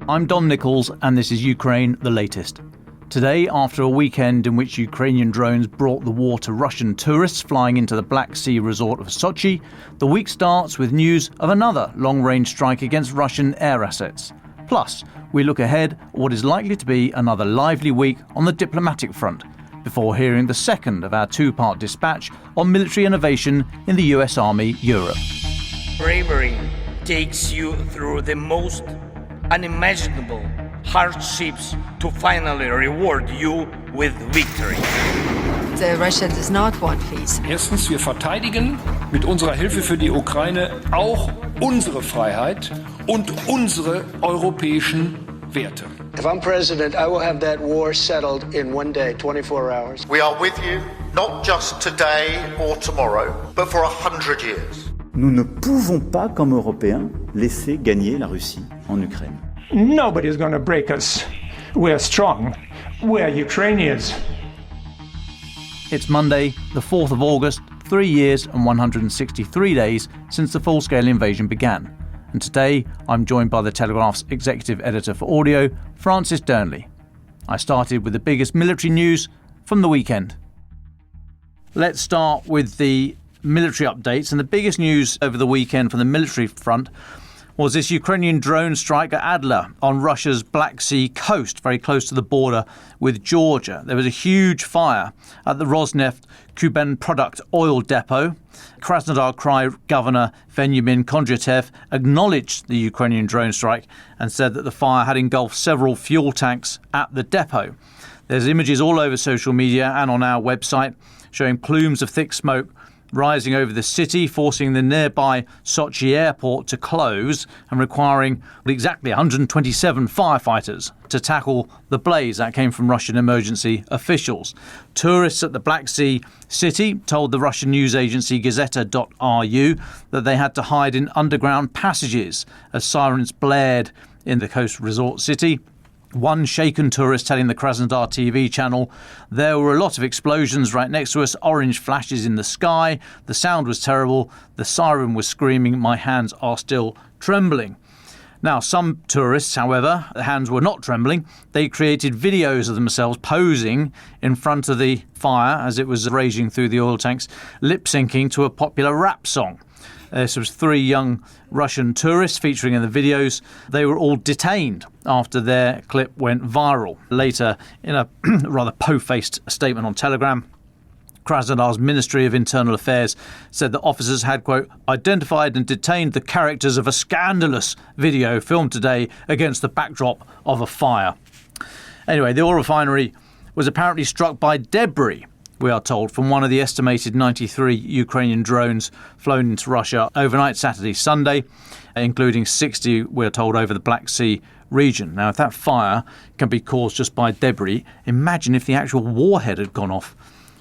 I'm Don Nicholls, and this is Ukraine, the latest. Today, after a weekend in which Ukrainian drones brought the war to Russian tourists flying into the Black Sea resort of Sochi, the week starts with news of another long-range strike against Russian air assets. Plus, we look ahead at what is likely to be another lively week on the diplomatic front, before hearing the second of our two-part dispatch on military innovation in the US Army Europe. Bravery takes you through the most unimaginable hardships to finally reward you with victory. Russia does not want peace. Erstens, wir verteidigen mit unserer Hilfe für die Ukraine auch unsere Freiheit und unsere europäischen Werte. If I'm president, I will have that war settled in one day, 24 hours. We are with you, not just today or tomorrow, but for 100 years. Nous ne pouvons pas, comme Européens, laisser gagner la Russie en Ukraine. Nobody's going to break us. We're strong. We're Ukrainians. It's Monday, the 4th of August, 3 years and 163 days since the full-scale invasion began. And today, I'm joined by the Telegraph's executive editor for audio, Francis Dearnley. I started with the biggest military news from the weekend. Let's start with the military updates, and the biggest news over the weekend from the military front was this Ukrainian drone strike at Adler on Russia's Black Sea coast, very close to the border with Georgia. There was a huge fire at the Rosneft Kuban product oil depot. Krasnodar Krai Governor Veniamin Kondratyev acknowledged the Ukrainian drone strike and said that the fire had engulfed several fuel tanks at the depot. There's images all over social media and on our website showing plumes of thick smoke rising over the city, forcing the nearby Sochi airport to close and requiring exactly 127 firefighters to tackle the blaze. That came from Russian emergency officials. Tourists at the Black Sea city told the Russian news agency Gazeta.ru that they had to hide in underground passages as sirens blared in the coast resort city. One shaken tourist telling the Krasnodar TV channel, "There were a lot of explosions right next to us, orange flashes in the sky. The sound was terrible. The siren was screaming. My hands are still trembling." Now, some tourists, however, their hands were not trembling. They created videos of themselves posing in front of the fire as it was raging through the oil tanks, lip-syncing to a popular rap song. This was 3 young Russian tourists featuring in the videos. They were all detained after their clip went viral. Later, in a rather po-faced statement on Telegram, Krasnodar's Ministry of Internal Affairs said that officers had, quote, identified and detained the characters of a scandalous video filmed today against the backdrop of a fire. Anyway, the oil refinery was apparently struck by debris, we are told, from one of the estimated 93 Ukrainian drones flown into Russia overnight Saturday, Sunday, including 60, we're told, over the Black Sea region. Now, if that fire can be caused just by debris, imagine if the actual warhead had gone off.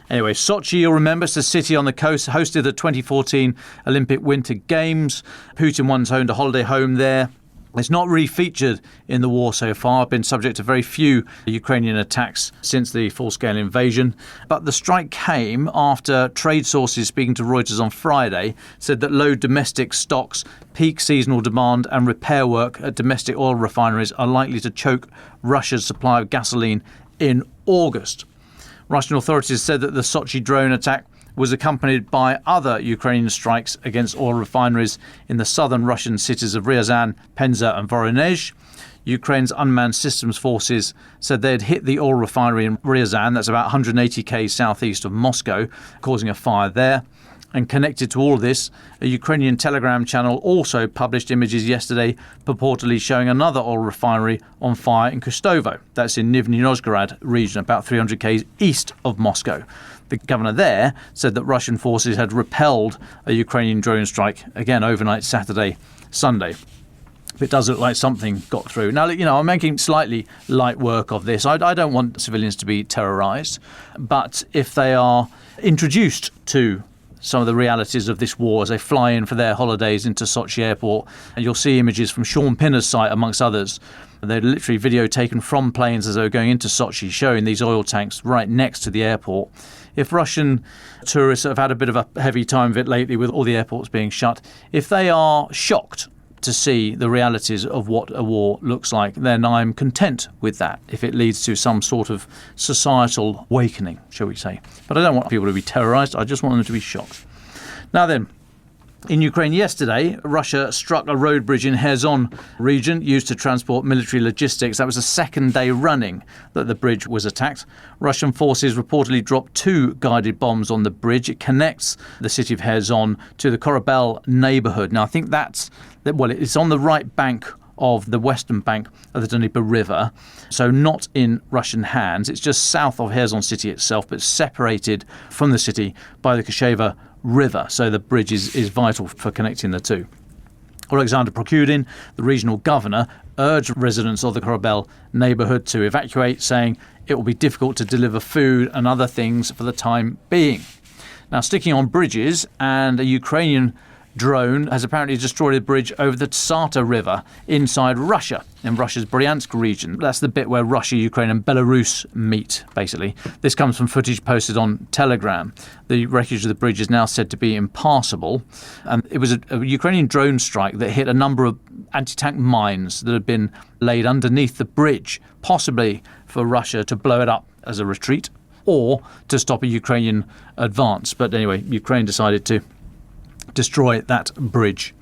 Anyway, Sochi, you'll remember, it's the city on the coast, hosted the 2014 Olympic Winter Games. Putin once owned a holiday home there. It's not really featured in the war so far, been subject to very few Ukrainian attacks since the full-scale invasion. But the strike came after trade sources speaking to Reuters on Friday said that low domestic stocks, peak seasonal demand and repair work at domestic oil refineries are likely to choke Russia's supply of gasoline in August. Russian authorities said that the Sochi drone attack was accompanied by other Ukrainian strikes against oil refineries in the southern Russian cities of Ryazan, Penza and Voronezh. Ukraine's unmanned systems forces said they had hit the oil refinery in Ryazan, that's about 180 km southeast of Moscow, causing a fire there. And connected to all of this, a Ukrainian Telegram channel also published images yesterday purportedly showing another oil refinery on fire in Kustovo. That's in Nizhny Novgorod region, about 300 km east of Moscow. The governor there said that Russian forces had repelled a Ukrainian drone strike, again overnight Saturday, Sunday. It does look like something got through. Now, I'm making slightly light work of this. I don't want civilians to be terrorised, but if they are introduced to some of the realities of this war as they fly in for their holidays into Sochi airport, and you'll see images from Sean Pinner's site, amongst others. They're literally video taken from planes as they were going into Sochi, showing these oil tanks right next to the airport. If Russian tourists have had a bit of a heavy time of it lately with all the airports being shut, if they are shocked to see the realities of what a war looks like, then I'm content with that if it leads to some sort of societal awakening, shall we say. But I don't want people to be terrorised. I just want them to be shocked. Now then, in Ukraine yesterday, Russia struck a road bridge in Kherson region used to transport military logistics. That was the second day running that the bridge was attacked. Russian forces reportedly dropped 2 guided bombs on the bridge. It connects the city of Kherson to the Korabel neighbourhood. Now, I think it's on the right bank of the western bank of the Dnieper River, so not in Russian hands. It's just south of Kherson city itself, but separated from the city by the Kasheva River, so the bridge is vital for connecting the two. Alexander Prokudin, the regional governor, urged residents of the Korabel neighbourhood to evacuate, saying it will be difficult to deliver food and other things for the time being. Now, sticking on bridges, and a Ukrainian drone has apparently destroyed a bridge over the Tsarta River inside Russia, in Russia's Bryansk region. That's the bit where Russia, Ukraine and Belarus meet, basically. This comes from footage posted on Telegraph. The wreckage of the bridge is now said to be impassable. It was a Ukrainian drone strike that hit a number of anti-tank mines that had been laid underneath the bridge, possibly for Russia to blow it up as a retreat or to stop a Ukrainian advance. But anyway, Ukraine decided to destroy that bridge.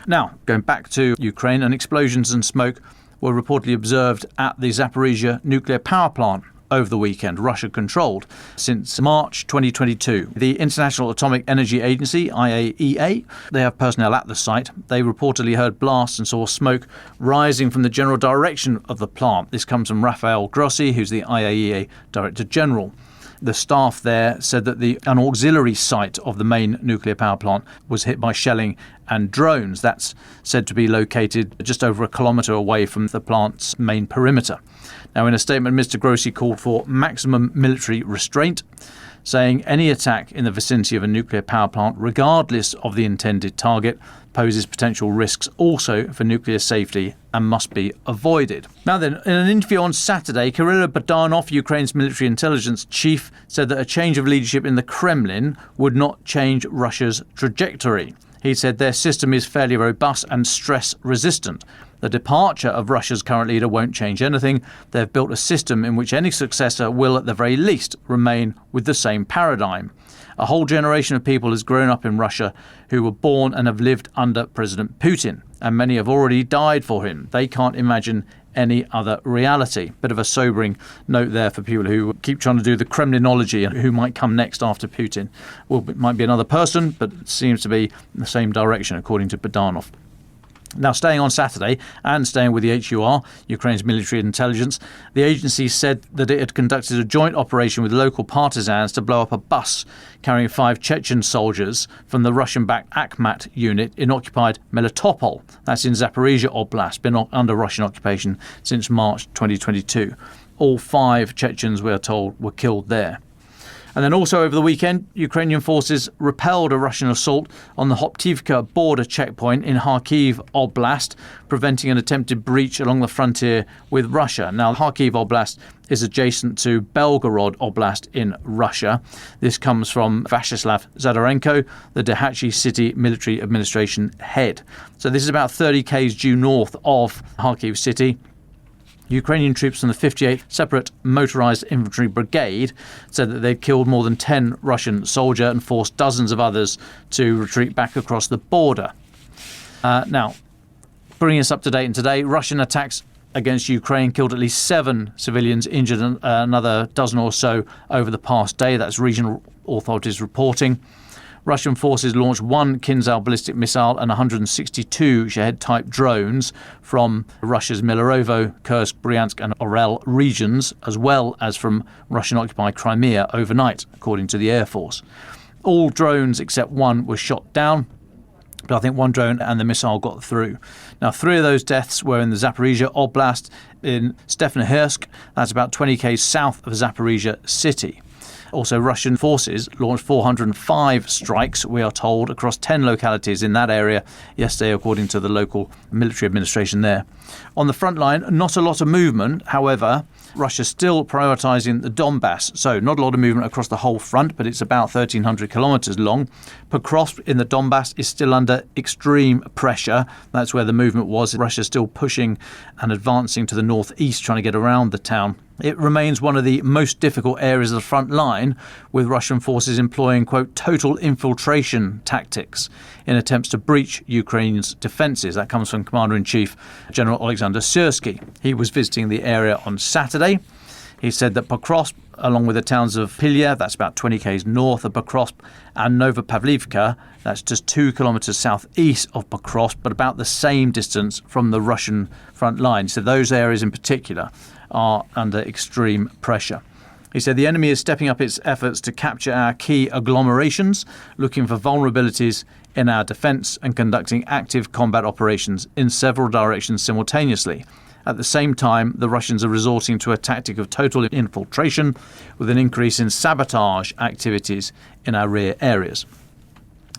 Now, going back to Ukraine, and explosions and smoke were reportedly observed at the Zaporizhzhia nuclear power plant over the weekend, Russia-controlled since March 2022. The International Atomic Energy Agency, IAEA, they have personnel at the site. They reportedly heard blasts and saw smoke rising from the general direction of the plant. This comes from Rafael Grossi, who's the IAEA Director General. The staff there said that an auxiliary site of the main nuclear power plant was hit by shelling and drones. That's said to be located just over a kilometre away from the plant's main perimeter. Now, in a statement, Mr. Grossi called for maximum military restraint, saying any attack in the vicinity of a nuclear power plant, regardless of the intended target, poses potential risks also for nuclear safety and must be avoided. Now then, in an interview on Saturday, Kirill Budanov, Ukraine's military intelligence chief, said that a change of leadership in the Kremlin would not change Russia's trajectory. He said their system is fairly robust and stress resistant. The departure of Russia's current leader won't change anything. They've built a system in which any successor will, at the very least, remain with the same paradigm. A whole generation of people has grown up in Russia who were born and have lived under President Putin, and many have already died for him. They can't imagine any other reality. Bit of a sobering note there for people who keep trying to do the Kremlinology and who might come next after Putin. Well, it might be another person, but it seems to be in the same direction, according to Budanov. Now, staying on Saturday and staying with the HUR, Ukraine's military intelligence, the agency said that it had conducted a joint operation with local partisans to blow up a bus carrying 5 Chechen soldiers from the Russian-backed Akhmat unit in occupied Melitopol. That's in Zaporizhzhia Oblast, been under Russian occupation since March 2022. All 5 Chechens, we are told, were killed there. And then also over the weekend, Ukrainian forces repelled a Russian assault on the Hoptivka border checkpoint in Kharkiv Oblast, preventing an attempted breach along the frontier with Russia. Now, Kharkiv Oblast is adjacent to Belgorod Oblast in Russia. This comes from Vyacheslav Zadorenko, the Dehachi City Military Administration head. So this is about 30 k's due north of Kharkiv City. Ukrainian troops from the 58th Separate Motorized Infantry Brigade said that they'd killed more than 10 Russian soldiers and forced dozens of others to retreat back across the border. Now, bringing us up to date and today, Russian attacks against Ukraine killed at least 7 civilians, injured another dozen or so over the past day. That's regional authorities reporting. Russian forces launched 1 Kinzhal ballistic missile and 162 Shahed-type drones from Russia's Milarovo, Kursk, Bryansk and Orel regions, as well as from Russian-occupied Crimea overnight, according to the Air Force. All drones except one were shot down, but I think 1 drone and the missile got through. Now, 3 of those deaths were in the Zaporizhzhia Oblast in Stepnohirsk. That's about 20 k's south of Zaporizhzhia city. Also, Russian forces launched 405 strikes, we are told, across 10 localities in that area yesterday, according to the local military administration there. On the front line, not a lot of movement. However, Russia's still prioritising the Donbass. So not a lot of movement across the whole front, but it's about 1,300 kilometres long. Pokrovsk in the Donbass is still under extreme pressure. That's where the movement was. Russia's still pushing and advancing to the northeast, trying to get around the town. It remains one of the most difficult areas of the front line, with Russian forces employing, quote, total infiltration tactics in attempts to breach Ukraine's defences. That comes from Commander-in-Chief General Alexander Syrsky. He was visiting the area on Saturday. He said that Pokrovsk, along with the towns of Pilya, that's about 20 k's north of Pokrovsk, and Novopavlivka, that's just 2 kilometres southeast of Pokrovsk, but about the same distance from the Russian front line. So those areas in particular are under extreme pressure. He said the enemy is stepping up its efforts to capture our key agglomerations, looking for vulnerabilities in our defence and conducting active combat operations in several directions simultaneously. At the same time, the Russians are resorting to a tactic of total infiltration with an increase in sabotage activities in our rear areas.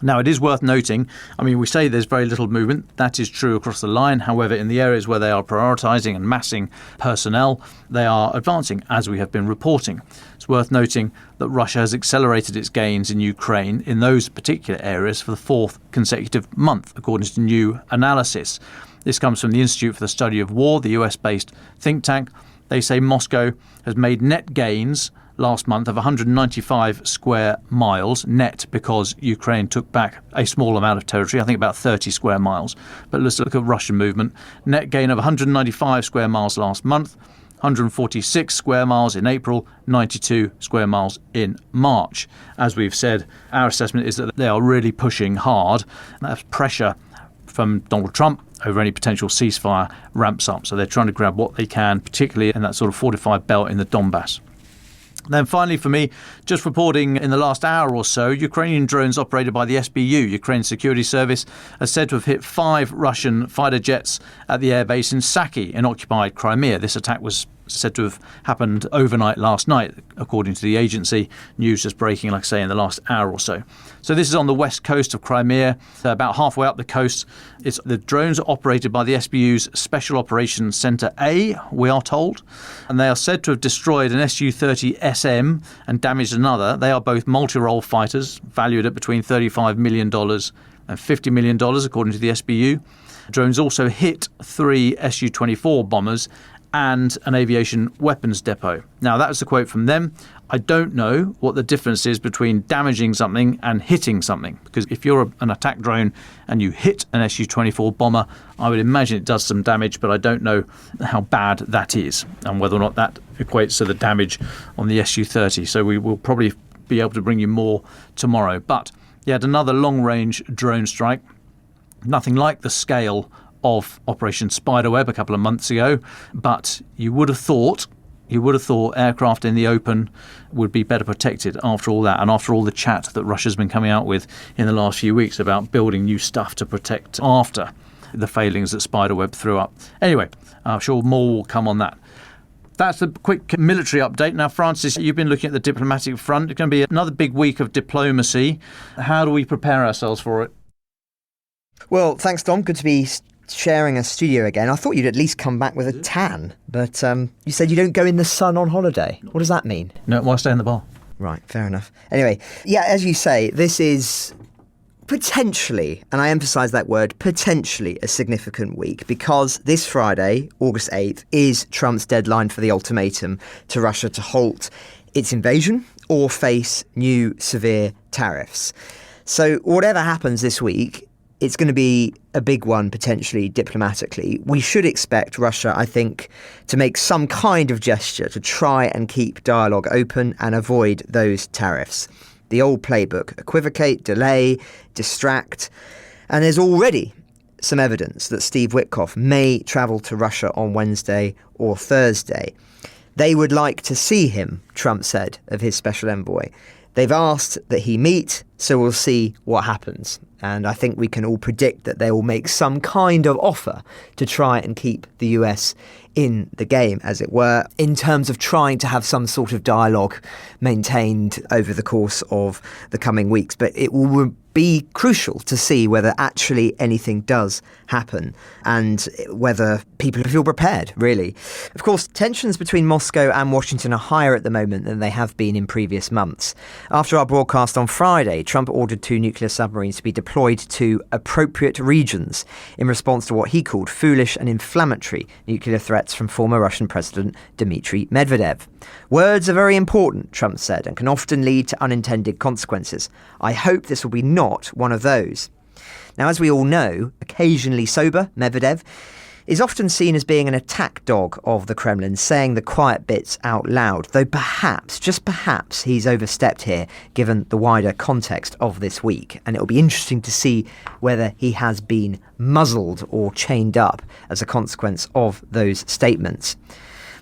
Now, it is worth noting, we say there's very little movement. That is true across the line. However, in the areas where they are prioritising and massing personnel, they are advancing, as we have been reporting. It's worth noting that Russia has accelerated its gains in Ukraine in those particular areas for the fourth consecutive month, according to new analysis. This comes from the Institute for the Study of War, the US-based think tank. They say Moscow has made net gains last month of 195 square miles net, because Ukraine took back a small amount of territory, I think about 30 square miles. But let's look at Russian movement. Net gain of 195 square miles last month, 146 square miles in April, 92 square miles in March. As we've said, our assessment is that they are really pushing hard. That's pressure from Donald Trump over any potential ceasefire ramps up. So they're trying to grab what they can, particularly in that sort of fortified belt in the Donbass. Then finally for me, just reporting in the last hour or so, Ukrainian drones operated by the SBU, Ukraine Security Service, are said to have hit 5 Russian fighter jets at the airbase in Saki in occupied Crimea. This attack was said to have happened overnight last night, according to the agency. News just breaking, like I say, in the last hour or so. So this is on the west coast of Crimea, about halfway up the coast. The drones are operated by the SBU's Special Operations Centre A, we are told, and they are said to have destroyed an Su-30 SM and damaged another. They are both multi-role fighters, valued at between $35 million and $50 million, according to the SBU. Drones also hit 3 Su-24 bombers and an aviation weapons depot. Now, that's a quote from them. I don't know what the difference is between damaging something and hitting something, because if you're an attack drone and you hit an Su-24 bomber, I would imagine it does some damage, but I don't know how bad that is and whether or not that equates to the damage on the Su-30. So we will probably be able to bring you more tomorrow. But you had another long-range drone strike, nothing like the scale of Operation Spiderweb a couple of months ago, but you would have thought aircraft in the open would be better protected after all that, and after all the chat that Russia's been coming out with in the last few weeks about building new stuff to protect after the failings that Spiderweb threw up. Anyway, I'm sure more will come on that. That's a quick military update. Now, Francis, you've been looking at the diplomatic front. It's going to be another big week of diplomacy. How do we prepare ourselves for it? Well, thanks, Dom. Good to be sharing a studio again. I thought you'd at least come back with a tan, but you said you don't go in the sun on holiday. What does that mean? No, why stay in the bar? Right, fair enough. Anyway, yeah, as you say, this is potentially, and I emphasise that word, potentially a significant week, because this Friday, August 8th, is Trump's deadline for the ultimatum to Russia to halt its invasion or face new severe tariffs. So whatever happens this week, it's going to be a big one, potentially, diplomatically. We should expect Russia, I think, to make some kind of gesture to try and keep dialogue open and avoid those tariffs. The old playbook: equivocate, delay, distract. And there's already some evidence that Steve Witkoff may travel to Russia on Wednesday or Thursday. They would like to see him, Trump said of his special envoy. They've asked that he meet, so we'll see what happens. And I think we can all predict that they will make some kind of offer to try and keep the US in the game, as it were, in terms of trying to have some sort of dialogue maintained over the course of the coming weeks. But it will be crucial to see whether actually anything does happen and whether people feel prepared, really. Of course, tensions between Moscow and Washington are higher at the moment than they have been in previous months. After our broadcast on Friday, Trump ordered 2 nuclear submarines to be deployed to appropriate regions in response to what he called foolish and inflammatory nuclear threats from former Russian President Dmitry Medvedev. Words are very important, Trump said, and can often lead to unintended consequences. I hope this will be not one of those. Now, as we all know, occasionally sober, Medvedev is often seen as being an attack dog of the Kremlin, saying the quiet bits out loud, though perhaps, just perhaps, he's overstepped here, given the wider context of this week. And it'll be interesting to see whether he has been muzzled or chained up as a consequence of those statements.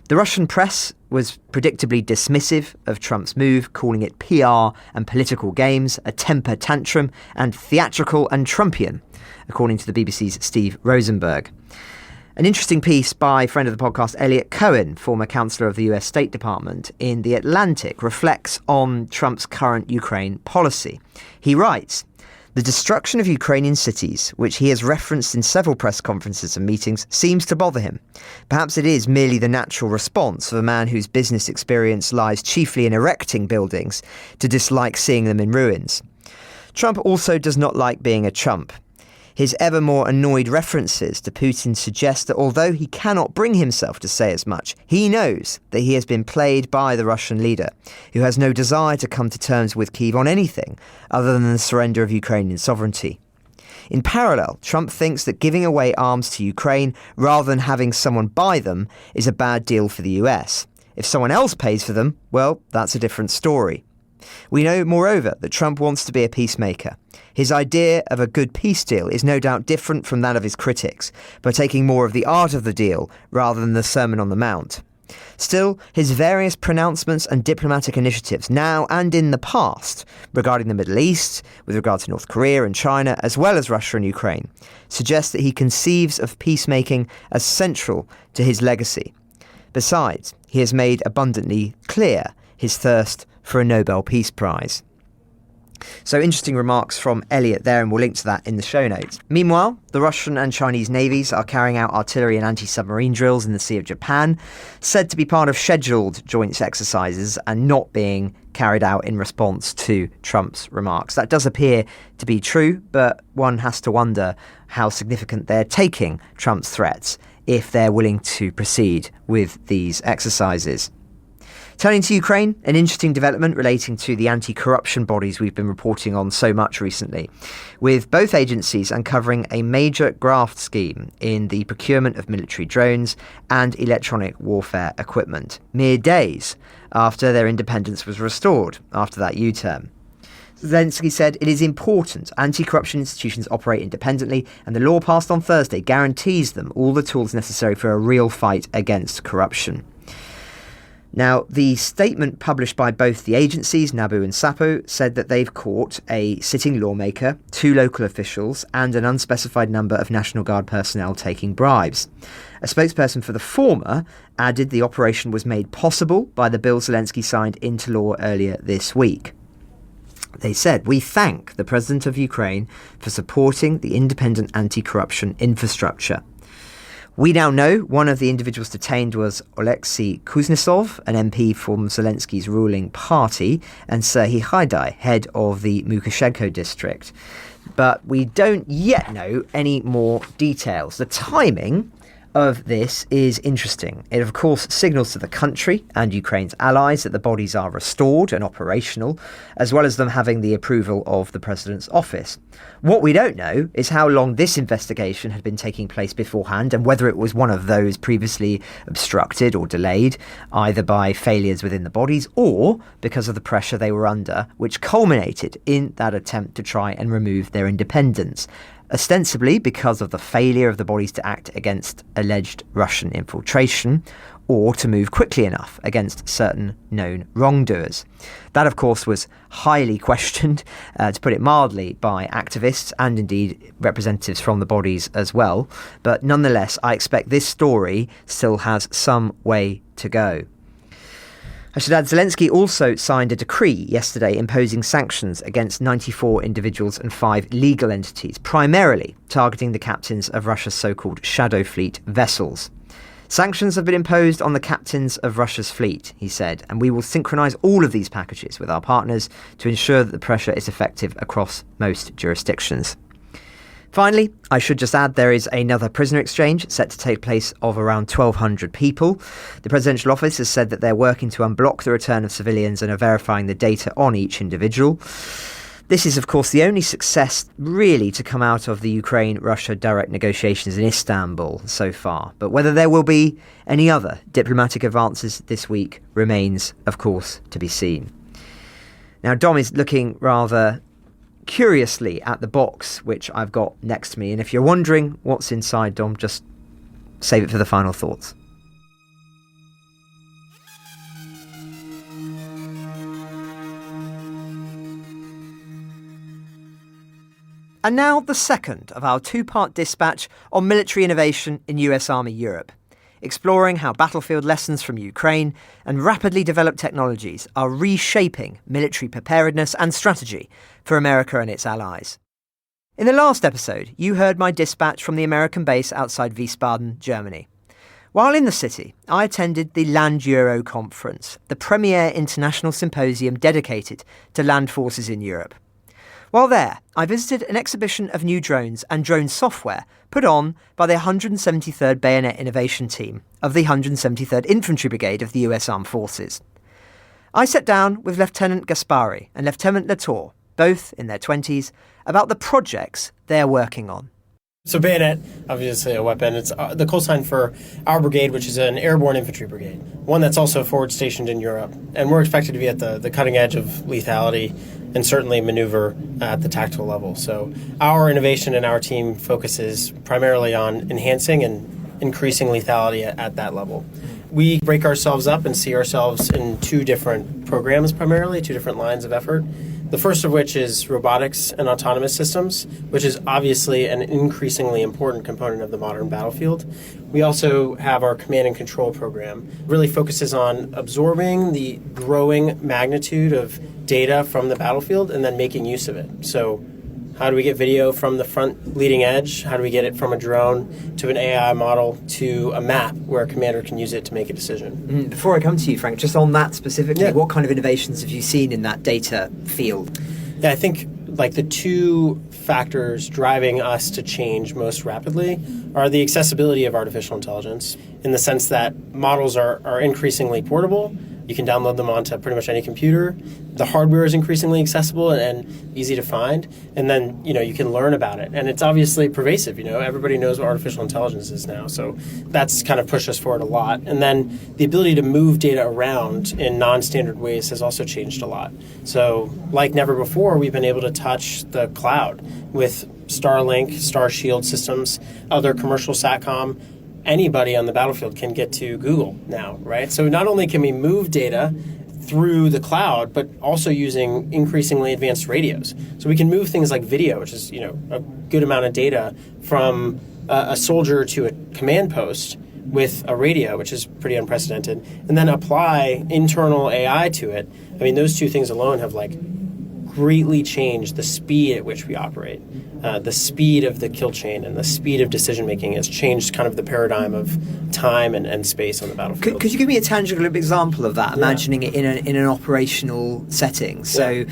The Russian press was predictably dismissive of Trump's move, calling it PR and political games, a temper tantrum, and theatrical and Trumpian, according to the BBC's Steve Rosenberg. An interesting piece by friend of the podcast, Eliot Cohen, former counsellor of the US State Department, in The Atlantic, reflects on Trump's current Ukraine policy. He writes, "The destruction of Ukrainian cities, which he has referenced in several press conferences and meetings, seems to bother him. Perhaps it is merely the natural response of a man whose business experience lies chiefly in erecting buildings to dislike seeing them in ruins. Trump also does not like being a chump. His ever more annoyed references to Putin suggest that although he cannot bring himself to say as much, he knows that he has been played by the Russian leader, who has no desire to come to terms with Kyiv on anything other than the surrender of Ukrainian sovereignty. In parallel, Trump thinks that giving away arms to Ukraine rather than having someone buy them is a bad deal for the US. If someone else pays for them, well, that's a different story. We know, moreover, that Trump wants to be a peacemaker. His idea of a good peace deal is no doubt different from that of his critics, by taking more of the art of the deal rather than the Sermon on the Mount. Still, his various pronouncements and diplomatic initiatives, now and in the past, regarding the Middle East, with regard to North Korea and China, as well as Russia and Ukraine, suggest that he conceives of peacemaking as central to his legacy. Besides, he has made abundantly clear his thirst for a Nobel Peace Prize. So interesting remarks from Eliot there, and we'll link to that in the show notes. Meanwhile, the Russian and Chinese navies are carrying out artillery and anti-submarine drills in the Sea of Japan, said to be part of scheduled joint exercises and not being carried out in response to Trump's remarks. That does appear to be true, but one has to wonder how significant they're taking Trump's threats if they're willing to proceed with these exercises. Turning to Ukraine, an interesting development relating to the anti-corruption bodies we've been reporting on so much recently, with both agencies uncovering a major graft scheme in the procurement of military drones and electronic warfare equipment, mere days after their independence was restored after that U-turn. Zelensky said it is important anti-corruption institutions operate independently, and the law passed on Thursday guarantees them all the tools necessary for a real fight against corruption. Now, the statement published by both the agencies, NABU and SAPO, said that they've caught a sitting lawmaker, 2 local officials, and an unspecified number of National Guard personnel taking bribes. A spokesperson for the former added the operation was made possible by the bill Zelensky signed into law earlier this week. They said, "We thank the President of Ukraine for supporting the independent anti-corruption infrastructure. We now know one of the individuals detained was Oleksiy Kuznetsov, an MP from Zelensky's ruling party, and Serhiy Haidai, head of the Mukashenko district. But we don't yet know any more details. The timing of this is interesting. It, of course, signals to the country and Ukraine's allies that the bodies are restored and operational, as well as them having the approval of the president's office. What we don't know is how long this investigation had been taking place beforehand, and whether it was one of those previously obstructed or delayed, either by failures within the bodies or because of the pressure they were under, which culminated in that attempt to try and remove their independence. ostensibly because of the failure of the bodies to act against alleged Russian infiltration or to move quickly enough against certain known wrongdoers. That, of course, was highly questioned, to put it mildly, by activists and indeed representatives from the bodies as well. But nonetheless, I expect this story still has some way to go. I should add, Zelensky also signed a decree yesterday imposing sanctions against 94 individuals and 5 legal entities, primarily targeting the captains of Russia's so-called Shadow Fleet vessels. Sanctions have been imposed on the captains of Russia's fleet, he said, and we will synchronise all of these packages with our partners to ensure that the pressure is effective across most jurisdictions. Finally, I should just add there is another prisoner exchange set to take place of around 1,200 people. The presidential office has said that they're working to unblock the return of civilians and are verifying the data on each individual. This is, of course, the only success really to come out of the Ukraine-Russia direct negotiations in Istanbul so far. But whether there will be any other diplomatic advances this week remains, of course, to be seen. Now, Dom is looking rather curiously at the box which I've got next to me. And if you're wondering what's inside, Dom, just save it for the final thoughts. And now the second of our two-part dispatch on military innovation in US Army Europe, exploring how battlefield lessons from Ukraine and rapidly developed technologies are reshaping military preparedness and strategy for America and its allies. In the last episode, you heard my dispatch from the American base outside Wiesbaden, Germany. While in the city, I attended the Land Euro Conference, the premier international symposium dedicated to land forces in Europe. While there, I visited an exhibition of new drones and drone software put on by the 173rd Bayonet Innovation Team of the 173rd Infantry Brigade of the US Armed Forces. I sat down with Lieutenant Gaspari and Lieutenant Latour, both in their 20s, about the projects they're working on. So Bayonet, obviously a weapon, it's the call sign for our brigade, which is an airborne infantry brigade, one that's also forward stationed in Europe. And we're expected to be at the cutting edge of lethality and certainly maneuver at the tactical level. So our innovation and our team focuses primarily on enhancing and increasing lethality at that level. We break ourselves up and see ourselves in 2 different programs, primarily 2 different lines of effort. The first of which is robotics and autonomous systems, which is obviously an increasingly important component of the modern battlefield. We also have our command and control program, really focuses on absorbing the growing magnitude of data from the battlefield and then making use of it. So how do we get video from the front leading edge? How do we get it from a drone to an AI model to a map where a commander can use it to make a decision? Before I come to you, Frank, just on that specifically, What kind of innovations have you seen in that data field? Yeah, I think like the 2 factors driving us to change most rapidly are the accessibility of artificial intelligence in the sense that models are increasingly portable. You can download them onto pretty much any computer. The hardware is increasingly accessible and easy to find. And then, you can learn about it. And it's obviously pervasive. Everybody knows what artificial intelligence is now. So that's kind of pushed us forward a lot. And then the ability to move data around in non-standard ways has also changed a lot. So like never before, we've been able to touch the cloud with Starlink, Starshield systems, other commercial SATCOM. Anybody on the battlefield can get to Google now, right? So not only can we move data through the cloud, but also using increasingly advanced radios. So we can move things like video, which is a good amount of data from a soldier to a command post with a radio, which is pretty unprecedented, and then apply internal AI to it. I mean, those 2 things alone have greatly changed the speed at which we operate. The speed of the kill chain and the speed of decision-making has changed kind of the paradigm of time and space on the battlefield. Could you give me a tangible example of that, imagining it in an operational setting? So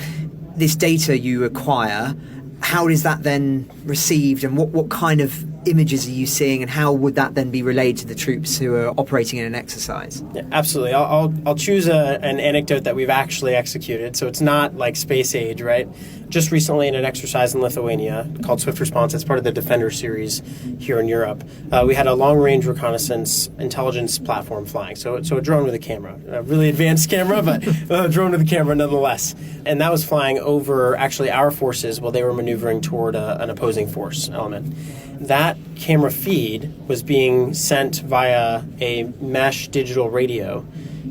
this data you acquire, how is that then received and what kind of images are you seeing, and how would that then be relayed to the troops who are operating in an exercise? Yeah, absolutely. I'll choose an anecdote that we've actually executed, so it's not like space age, right? Just recently in an exercise in Lithuania called Swift Response, it's part of the Defender series here in Europe, we had a long-range reconnaissance intelligence platform flying. So a drone with a camera, a really advanced camera, but a drone with a camera nonetheless. And that was flying over actually our forces while they were maneuvering toward an opposing force element. That camera feed was being sent via a mesh digital radio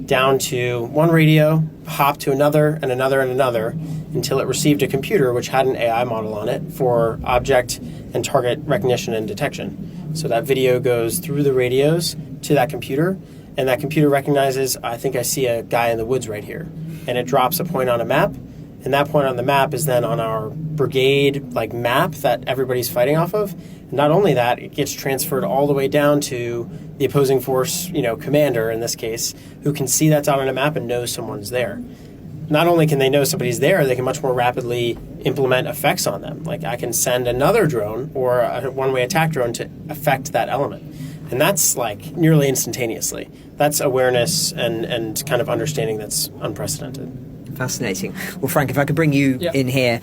down to one radio, hop to another and another and another until it received a computer which had an AI model on it for object and target recognition and detection. So that video goes through the radios to that computer, and that computer recognizes, I think I see a guy in the woods right here. And it drops a point on a map, and that point on the map is then on our brigade map that everybody's fighting off of. And not only that, it gets transferred all the way down to the opposing force, commander in this case, who can see that dot on a map and knows someone's there. Not only can they know somebody's there, they can much more rapidly implement effects on them. Like I can send another drone or a one-way attack drone to affect that element. And that's nearly instantaneously. That's awareness and kind of understanding that's unprecedented. Fascinating. Well, Frank, if I could bring you in here.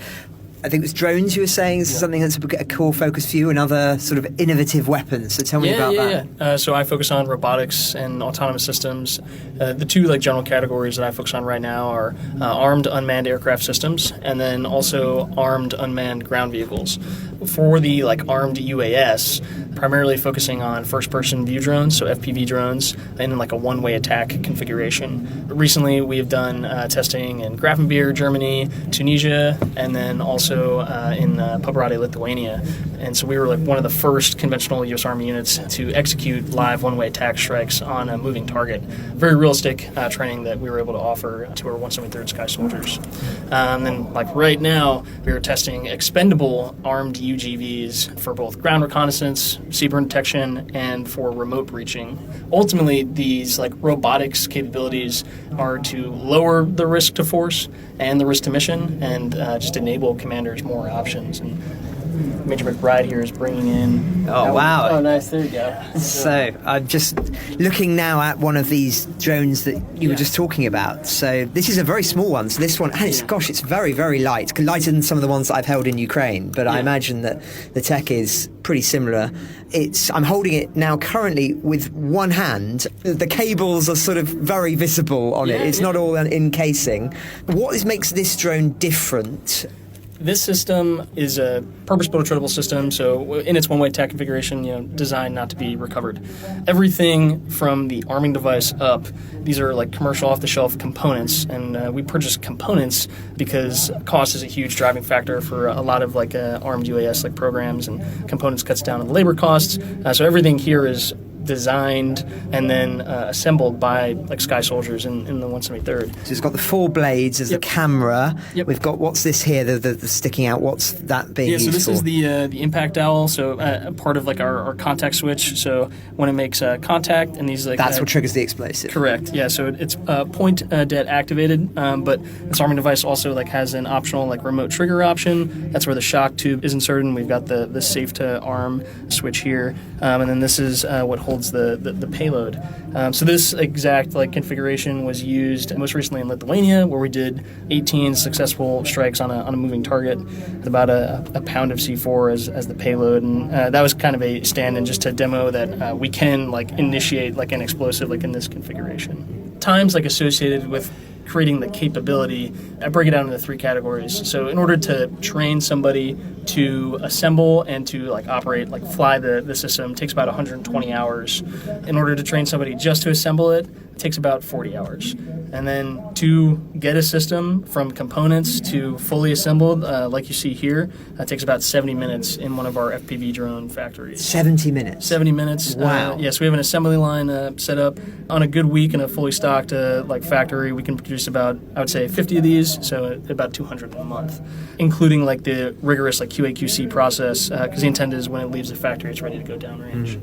I think it was drones you were saying is something that's a core focus for you, and other sort of innovative weapons. So tell me about that. Yeah. So I focus on robotics and autonomous systems. The two general categories that I focus on right now are armed unmanned aircraft systems, and then also armed unmanned ground vehicles. For the armed UAS, primarily focusing on first-person view drones, so FPV drones, in a one-way attack configuration. Recently, we have done testing in Grafenbeer, Germany, Tunisia, and then also in Paparati, Lithuania. And so we were one of the first conventional U.S. Army units to execute live one-way attack strikes on a moving target. Very realistic training that we were able to offer to our 173rd Sky Soldiers. And then right now, we are testing expendable armed UGVs for both ground reconnaissance, seaborne detection, and for remote breaching. Ultimately, these robotics capabilities are to lower the risk to force and the risk to mission, and just enable commanders more options. And Major McBride here is bringing in... Oh, wow. Oh, nice. There you go. So I'm just looking now at one of these drones that you were just talking about. So this is a very small one. So this one, and it's very, very light. Lighter than some of the ones that I've held in Ukraine. But I imagine that the tech is pretty similar. I'm holding it now currently with one hand. The cables are sort of very visible on it. It's not all in casing. What makes this drone different? This system is a purpose-built retrievable system, so in its one-way attack configuration, designed not to be recovered. Everything from the arming device up, these are commercial off-the-shelf components, and we purchase components because cost is a huge driving factor for a lot of armed UAS programs, and components cuts down on the labor costs. So everything here is designed and then assembled by Sky Soldiers in the 173rd. So it's got the four blades as the camera. We've got, what's this here, the sticking out, what's that being used for? So this is the impact dowel, so part of our contact switch. So when it makes contact and these that's what triggers the explosive. Correct, yeah, so it's point dead activated, but this arming device also has an optional remote trigger option. That's where the shock tube is inserted, and we've got the safe to arm switch here, and then this is what holds the payload. So this exact configuration was used most recently in Lithuania, where we did 18 successful strikes on a moving target with about a pound of C4 as the payload, and that was kind of a stand-in just to demo that we can initiate an explosive in this configuration. Times associated with creating the capability, I break it down into three categories. So in order to train somebody to assemble and to operate, fly the system, takes about 120 hours. In order to train somebody just to assemble it, it takes about 40 hours. And then to get a system from components to fully assembled, like you see here, it takes about 70 minutes in one of our FPV drone factories. 70 minutes? 70 minutes. Wow. Yes, we have an assembly line set up. On a good week in a fully stocked factory, we can produce about, I would say, 50 of these, so about 200 a month, including the rigorous QA/QC process, because the intent is when it leaves the factory, it's ready to go downrange.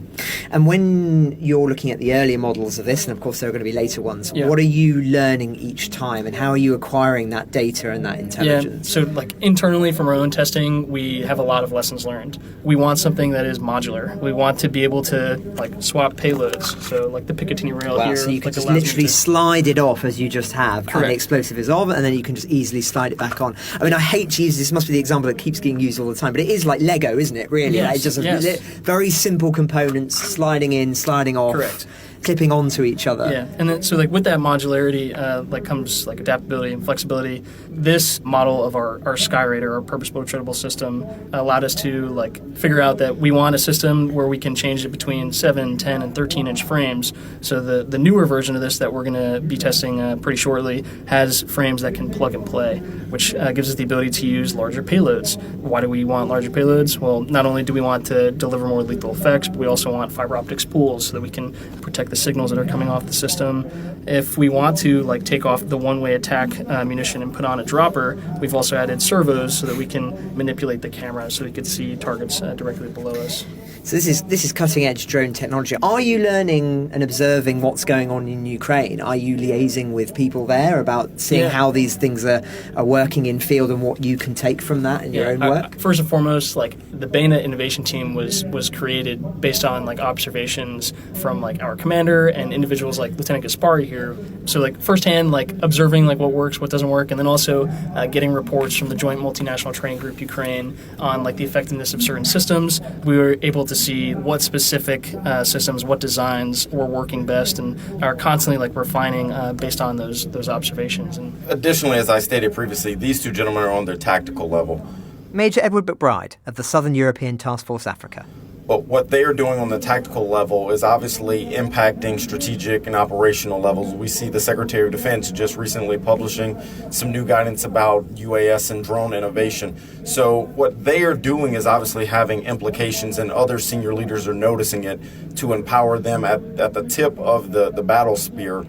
And when you're looking at the earlier models of this, and of course there are going to be later ones, what are you learning each time, and how are you acquiring that data and that intelligence? So like internally from our own testing, we have a lot of lessons learned. We want something that is modular. We want to be able to like swap payloads. So like the Picatinny rail here. So you can like, just literally slide it off as you just have, Correct. and the explosive is off, and then you can just easily slide it back on. I mean, I hate to use this, must be the example that keeps getting used all the time, but it is like Lego, isn't it, really? Yes, Like, it's just very simple components, sliding in, sliding off. Correct. Clipping onto each other. Yeah, and then, so like with that modularity, like comes like adaptability and flexibility. This model of our Skyraider, our purpose-built rotatable system, allowed us to like figure out that we want a system where we can change it between 7, 10, and 13-inch frames. So the newer version of this that we're going to be testing pretty shortly has frames that can plug and play, which gives us the ability to use larger payloads. Why do we want larger payloads? Well, not only do we want to deliver more lethal effects, but we also want fiber optic spools so that we can protect the signals that are coming off the system. If we want to like take off the one-way attack munition and put on a dropper, we've also added servos so that we can manipulate the camera so we can see targets directly below us. So this is cutting-edge drone technology. Are you learning and observing what's going on in Ukraine? Are you liaising with people there about seeing how these things are working in field and what you can take from that in your own work? First and foremost, like the Bayonet innovation team was created based on like observations from like our commander and individuals like Lieutenant Gaspari here. So like firsthand, like observing like what works, what doesn't work, and then also getting reports from the Joint Multinational Training Group Ukraine on like the effectiveness of certain systems. We were able to see what specific systems, what designs were working best, and are constantly like refining based on those observations. And additionally, as I stated previously, these two gentlemen are on their tactical level. Major Edward McBride of the Southern European Task Force Africa. But what they are doing on the tactical level is obviously impacting strategic and operational levels. We see the Secretary of Defense just recently publishing some new guidance about UAS and drone innovation. So what they are doing is obviously having implications, and other senior leaders are noticing it, to empower them at the tip of the battle spear.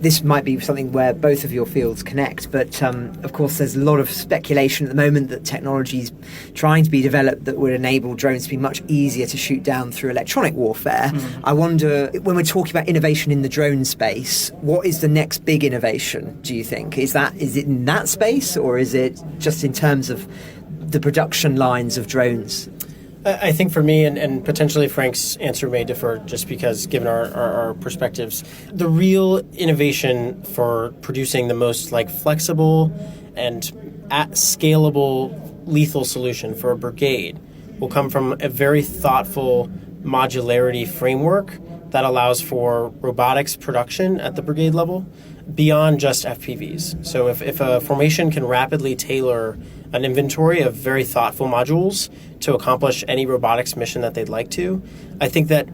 This might be something where both of your fields connect, but of course there's a lot of speculation at the moment that technology is trying to be developed that would enable drones to be much easier to shoot down through electronic warfare. I wonder, when we're talking about innovation in the drone space, what is the next big innovation, do you think? Is it in that space, or is it just in terms of the production lines of drones? I think for me, and potentially Frank's answer may differ just because given our perspectives, the real innovation for producing the most like flexible and scalable lethal solution for a brigade will come from a very thoughtful modularity framework that allows for robotics production at the brigade level beyond just FPVs. So if a formation can rapidly tailor an inventory of very thoughtful modules to accomplish any robotics mission that they'd like to, I think that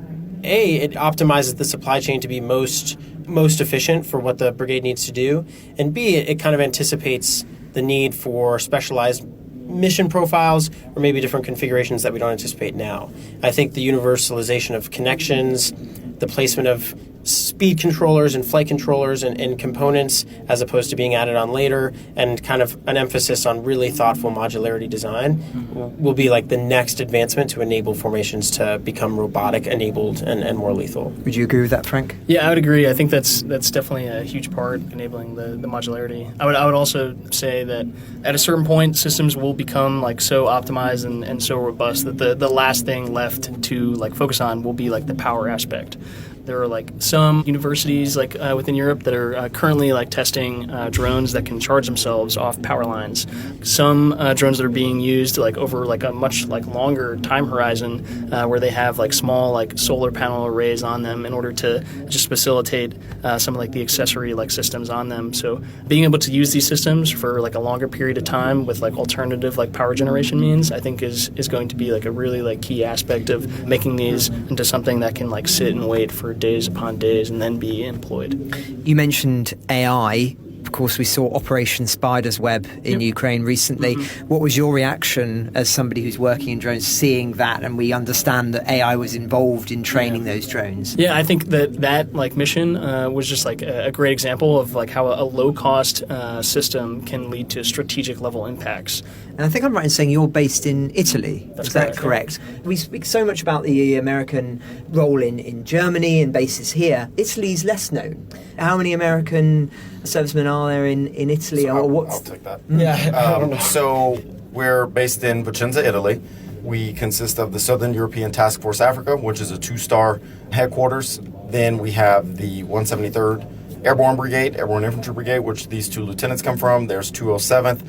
A, it optimizes the supply chain to be most efficient for what the brigade needs to do, and B, it kind of anticipates the need for specialized mission profiles or maybe different configurations that we don't anticipate now. I think the universalization of connections, the placement of speed controllers and flight controllers and components as opposed to being added on later, and kind of an emphasis on really thoughtful modularity design will be like the next advancement to enable formations to become robotic enabled and more lethal. Would you agree with that, Frank? Yeah, I would agree. I think that's definitely a huge part enabling the modularity. I would also say that at a certain point systems will become like so optimized and so robust that the last thing left to like focus on will be like the power aspect. There are like some universities like within Europe that are currently like testing drones that can charge themselves off power lines. Some drones that are being used like over like a much like longer time horizon where they have like small like solar panel arrays on them in order to just facilitate some of like the accessory like systems on them. So being able to use these systems for like a longer period of time with like alternative like power generation means, I think is going to be like a really like key aspect of making these into something that can like sit and wait for days upon days and then be employed. You mentioned AI course, we saw Operation Spider's Web in Ukraine recently. What was your reaction as somebody who's working in drones, seeing that, and we understand that AI was involved in training those drones? Yeah, I think that like mission was just like a great example of like how a low-cost system can lead to strategic level impacts. And I think I'm right in saying you're based in Italy. That's Is that correct? We speak so much about the American role in Germany and bases here. Italy's less known. How many American servicemen are there in Italy? So or I'll take that. Yeah. So we're based in Vicenza, Italy. We consist of the Southern European Task Force Africa, which is a 2-star headquarters. Then we have the 173rd Airborne Brigade, Airborne Infantry Brigade, which these 2 lieutenants come from. There's 207th,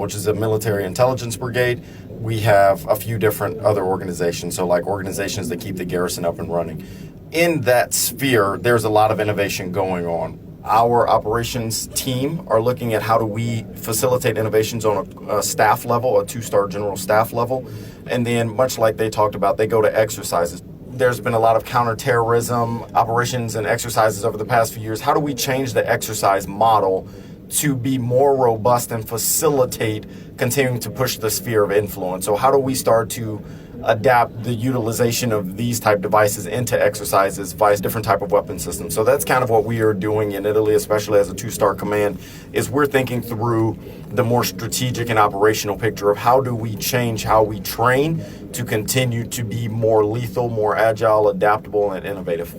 which is a military intelligence brigade. We have a few different other organizations, so like organizations that keep the garrison up and running. In that sphere, there's a lot of innovation going on. Our operations team are looking at how do we facilitate innovations on a staff level, a 2-star general staff level. And then, much like they talked about, they go to exercises. There's been a lot of counterterrorism operations and exercises over the past few years. How do we change the exercise model to be more robust and facilitate continuing to push the sphere of influence? So how do we start to adapt the utilization of these type devices into exercises via different type of weapon systems? So that's kind of what we are doing in Italy, especially as a 2-star command, is we're thinking through the more strategic and operational picture of how do we change how we train to continue to be more lethal, more agile, adaptable, and innovative.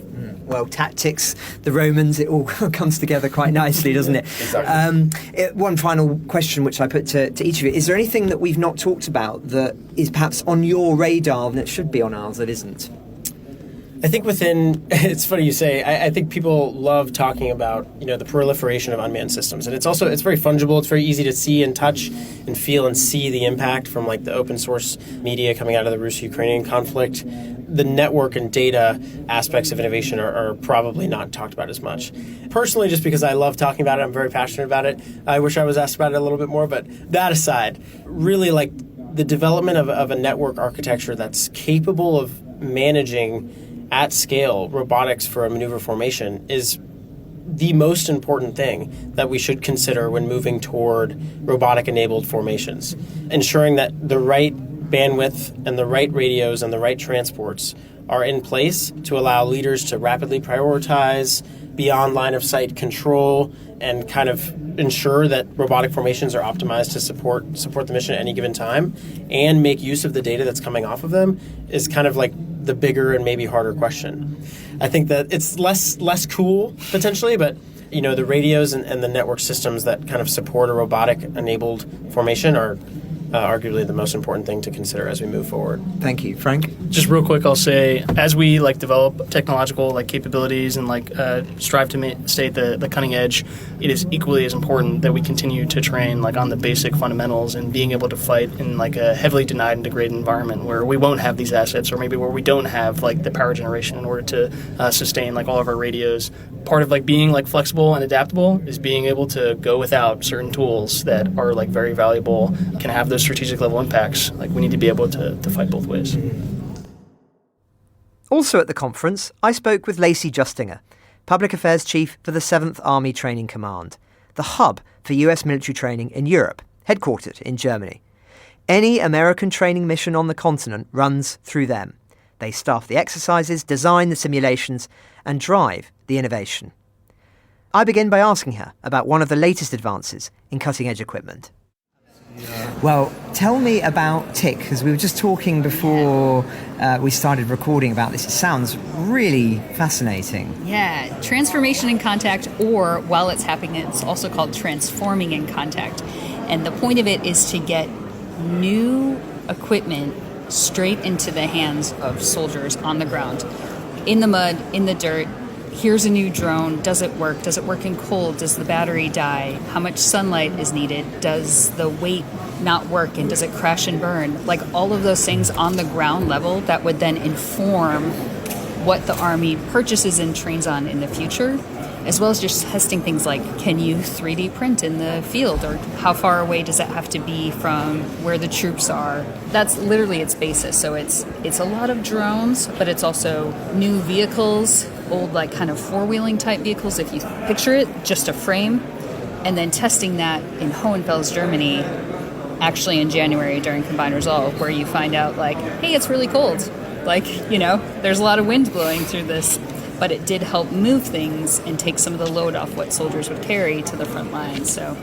Well, tactics, the Romans, it all comes together quite nicely, doesn't it? Exactly. One final question which I put to each of you. Is there anything that we've not talked about that is perhaps on your radar that should be on ours that isn't? I think it's funny you say, I think people love talking about, the proliferation of unmanned systems. And it's very fungible. It's very easy to see and touch and feel and see the impact from like the open source media coming out of the Russo-Ukrainian conflict. The network and data aspects of innovation are probably not talked about as much. Personally, just because I love talking about it, I'm very passionate about it. I wish I was asked about it a little bit more, but that aside, really like the development of a network architecture that's capable of managing at scale robotics for a maneuver formation is the most important thing that we should consider when moving toward robotic-enabled formations. Ensuring that the right bandwidth and the right radios and the right transports are in place to allow leaders to rapidly prioritize, beyond line-of-sight control, and kind of ensure that robotic formations are optimized to support the mission at any given time and make use of the data that's coming off of them is kind of like the bigger and maybe harder question. I think that it's less cool potentially, but the radios and the network systems that kind of support a robotic-enabled formation are arguably the most important thing to consider as we move forward. Thank you. Frank? Just real quick, I'll say, as we develop technological capabilities and strive to stay at the cutting edge, it is equally as important that we continue to train on the basic fundamentals and being able to fight in a heavily denied and degraded environment where we won't have these assets, or maybe where we don't have the power generation in order to sustain all of our radios. Part of being flexible and adaptable is being able to go without certain tools that are very valuable, can have those strategic level impacts. We need to be able to fight both ways. Also at the conference, I spoke with Lacey Justinger, Public Affairs Chief for the 7th Army Training Command, the hub for US military training in Europe, headquartered in Germany. Any American training mission on the continent runs through them. They staff the exercises, design the simulations, and drive the innovation. I begin by asking her about one of the latest advances in cutting-edge equipment. Well, tell me about TIC, because we were just talking before we started recording about this. It sounds really fascinating. Yeah, transformation in contact, or while it's happening, it's also called transforming in contact. And the point of it is to get new equipment straight into the hands of soldiers on the ground, in the mud, in the dirt. Here's a new drone. Does it work? Does it work in cold? Does the battery die? How much sunlight is needed? Does the weight not work? And does it crash and burn? All of those things on the ground level that would then inform what the Army purchases and trains on in the future, as well as just testing things like, can you 3D print in the field? Or how far away does it have to be from where the troops are? That's literally its basis. So it's a lot of drones, but it's also new vehicles, old kind of four-wheeling type vehicles. If you picture it, just a frame, and then testing that in Hohenfels, Germany, actually in January during Combined Resolve, where you find out, like, hey, it's really cold. Like, there's a lot of wind blowing through this. But it did help move things and take some of the load off what soldiers would carry to the front lines. So,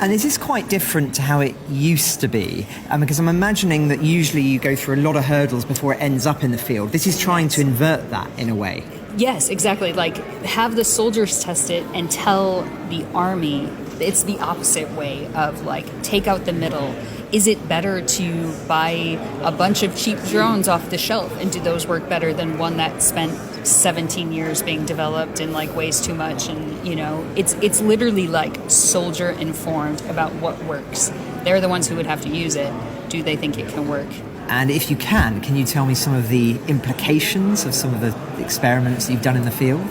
and is this quite different to how it used to be? Because I'm imagining that usually you go through a lot of hurdles before it ends up in the field. This is trying to invert that in a way. Yes, exactly. Like, have the soldiers test it and tell the army it's the opposite way of, like, take out the middle. Is it better to buy a bunch of cheap drones off the shelf, and do those work better than one that spent 17 years being developed and, like, weighs too much? And, it's literally, like, soldier informed about what works. They're the ones who would have to use it. Do they think it can work? And if you can you tell me some of the implications of some of the experiments you've done in the field?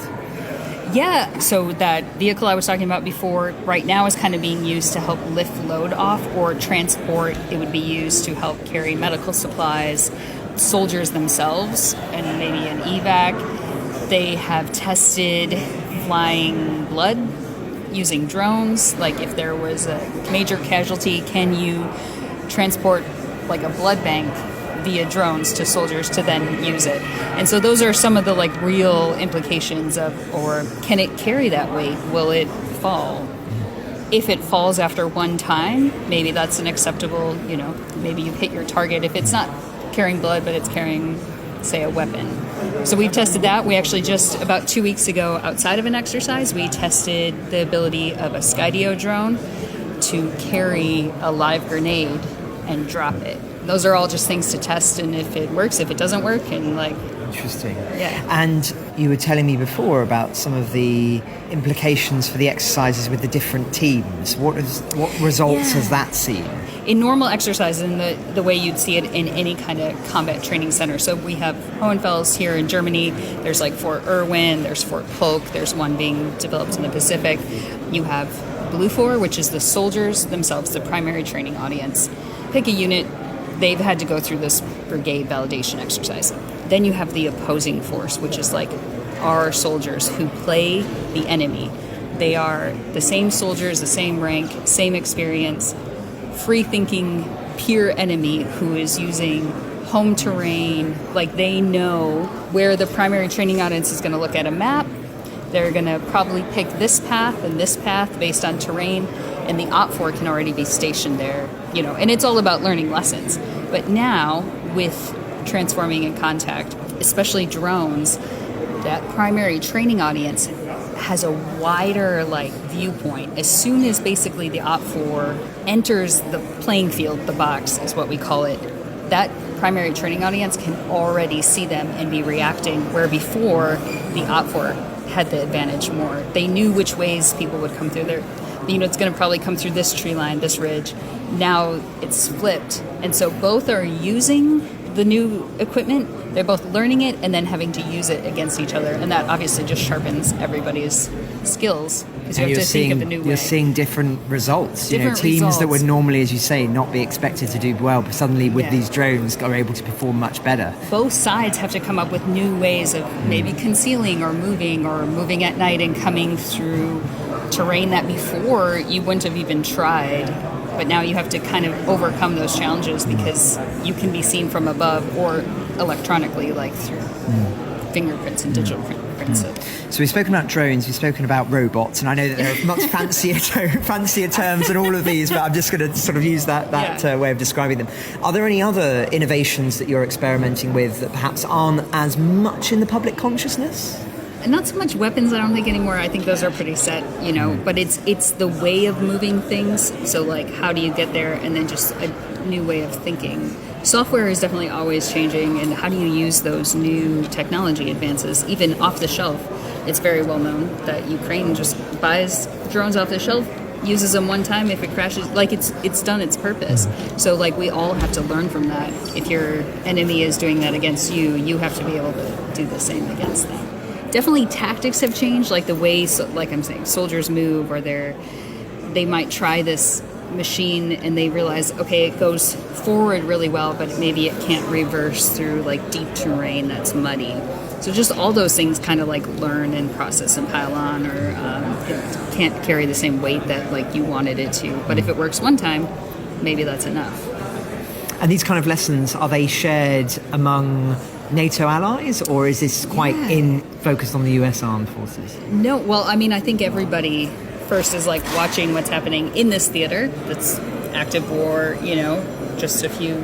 Yeah, so that vehicle I was talking about before right now is kind of being used to help lift load off or transport. It would be used to help carry medical supplies, soldiers themselves, and maybe an evac. They have tested flying blood using drones. Like, if there was a major casualty, can you transport, like, a blood bank via drones to soldiers to then use it? And so those are some of the, like, real implications of, or can it carry that weight? Will it fall? If it falls after one time, maybe that's an acceptable, maybe you've hit your target. If it's not carrying blood, but it's carrying, say, a weapon. So we've tested that. We actually just about 2 weeks ago, outside of an exercise, we tested the ability of a Skydio drone to carry a live grenade and drop it. Those are all just things to test, and if it works, if it doesn't work, and, like... Interesting. Yeah. And you were telling me before about some of the implications for the exercises with the different teams. What results has that seen? In normal exercises, in the way you'd see it in any kind of combat training center. So we have Hohenfels here in Germany. There's, like, Fort Irwin. There's Fort Polk. There's one being developed in the Pacific. You have Bluefor, which is the soldiers themselves, the primary training audience. Pick a unit. They've had to go through this brigade validation exercise. Then you have the opposing force, which is, like, our soldiers who play the enemy. They are the same soldiers, the same rank, same experience, free-thinking, peer enemy who is using home terrain. Like, they know where the primary training audience is going to look at a map. They're going to probably pick this path and this path based on terrain, and the OPFOR can already be stationed there, and it's all about learning lessons. But now, with transforming in contact, especially drones, that primary training audience has a wider, like, viewpoint. As soon as basically the OPFOR enters the playing field, the box is what we call it, that primary training audience can already see them and be reacting, where before the OPFOR had the advantage more. They knew which ways people would come through there. It's going to probably come through this tree line, this ridge. Now it's flipped. And so both are using the new equipment. They're both learning it and then having to use it against each other. And that obviously just sharpens everybody's skills. Because you have to think of a new way. You're seeing different results. Different teams results that would normally, as you say, not be expected to do well, but suddenly with these drones are able to perform much better. Both sides have to come up with new ways of maybe concealing or moving at night and coming through terrain that before you wouldn't have even tried. But now you have to kind of overcome those challenges because you can be seen from above or electronically, like through fingerprints and digital prints. So we've spoken about drones, we've spoken about robots, and I know that there are much fancier terms than all of these, but I'm just going to sort of use that way of describing them. Are there any other innovations that you're experimenting with that perhaps aren't as much in the public consciousness? Not so much weapons, I don't think, anymore. I think those are pretty set, but it's the way of moving things. So, like, how do you get there? And then just a new way of thinking. Software is definitely always changing, and how do you use those new technology advances, even off the shelf? It's very well known that Ukraine just buys drones off the shelf, uses them one time. If it crashes, like, it's done its purpose. So, like, we all have to learn from that. If your enemy is doing that against you, you have to be able to do the same against them. Definitely tactics have changed, like the way, like I'm saying, soldiers move, or they might try this machine and they realize, okay, it goes forward really well, but maybe it can't reverse through like deep terrain that's muddy. So just all those things kind of like learn and process and pile on, or it can't carry the same weight that like you wanted it to. But if it works one time, maybe that's enough. And these kind of lessons, are they shared among NATO allies, or is this quite focused on the US armed forces? No, well, I mean, I think everybody first is like watching what's happening in this theater that's active war, just a few